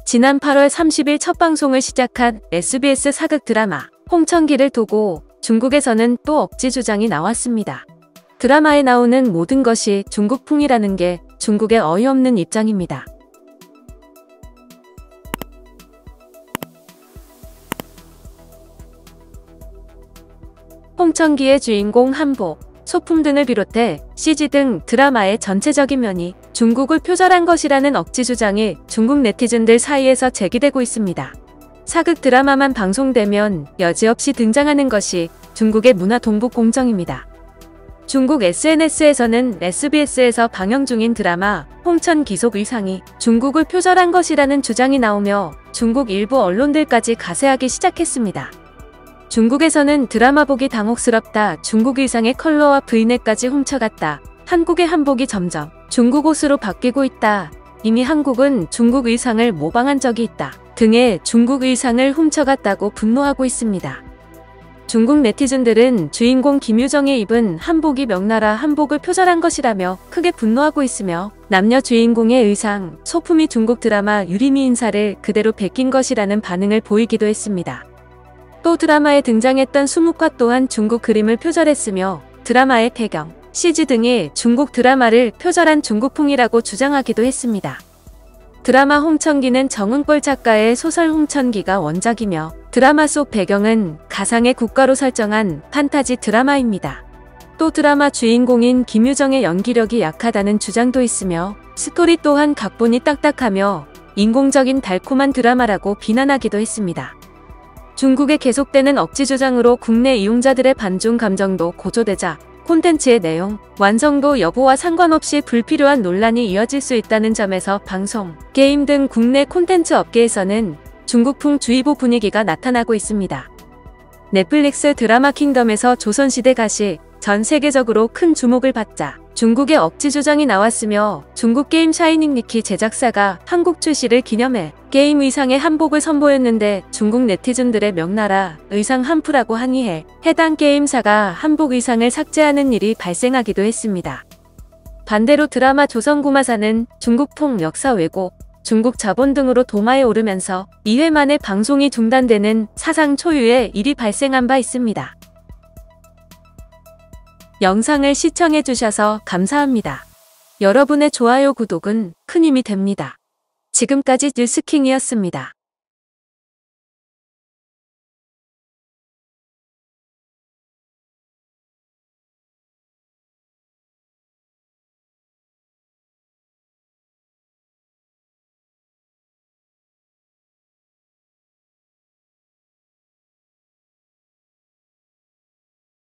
지난 8월 30일 첫 방송을 시작한 SBS 사극 드라마 홍천기를 두고 중국에서는 또 억지 주장이 나왔습니다. 드라마에 나오는 모든 것이 중국풍이라는 게 중국의 어이없는 입장입니다. 홍천기의 주인공 한복, 소품 등을 비롯해 CG 등 드라마의 전체적인 면이 중국을 표절한 것이라는 억지 주장이 중국 네티즌들 사이에서 제기되고 있습니다. 사극 드라마만 방송되면 여지없이 등장하는 것이 중국의 문화 동북 공정입니다. 중국 SNS에서는 SBS에서 방영 중인 드라마 홍천기 속 의상이 중국을 표절한 것이라는 주장이 나오며 중국 일부 언론들까지 가세하기 시작했습니다. 중국에서는 드라마 보기 당혹스럽다, 중국 의상의 컬러와 브이넥까지 훔쳐갔다, 한국의 한복이 점점 중국 옷으로 바뀌고 있다, 이미 한국은 중국 의상을 모방한 적이 있다 등의 중국 의상을 훔쳐갔다고 분노하고 있습니다. 중국 네티즌들은 주인공 김유정이 입은 한복이 명나라 한복을 표절한 것이라며 크게 분노하고 있으며 남녀 주인공의 의상, 소품이 중국 드라마 유리미 인사를 그대로 베낀 것이라는 반응을 보이기도 했습니다. 또 드라마에 등장했던 수묵화 또한 중국 그림을 표절했으며 드라마의 배경, CG 등이 중국 드라마를 표절한 중국풍이라고 주장하기도 했습니다. 드라마 홍천기는 정은꼴 작가의 소설 홍천기가 원작이며 드라마 속 배경은 가상의 국가로 설정한 판타지 드라마입니다. 또 드라마 주인공인 김유정의 연기력이 약하다는 주장도 있으며 스토리 또한 각본이 딱딱하며 인공적인 달콤한 드라마라고 비난하기도 했습니다. 중국의 계속되는 억지 주장으로 국내 이용자들의 반중 감정도 고조되자 콘텐츠의 내용, 완성도 여부와 상관없이 불필요한 논란이 이어질 수 있다는 점에서 방송, 게임 등 국내 콘텐츠 업계에서는 중국풍 주의보 분위기가 나타나고 있습니다. 넷플릭스 드라마 킹덤에서 조선시대 가시 전 세계적으로 큰 주목을 받자 중국의 억지 주장이 나왔으며 중국 게임 샤이닝 리키 제작사가 한국 출시를 기념해 게임 의상의 한복을 선보였는데 중국 네티즌들의 명나라 의상 한푸라고 항의해 해당 게임사가 한복 의상을 삭제하는 일이 발생하기도 했습니다. 반대로 드라마 조선구마사는 중국풍 역사 왜곡, 중국 자본 등으로 도마에 오르면서 2회 만에 방송이 중단되는 사상 초유의 일이 발생한 바 있습니다. 영상을 시청해주셔서 감사합니다. 여러분의 좋아요, 구독은 큰 힘이 됩니다. 지금까지 뉴스킹이었습니다.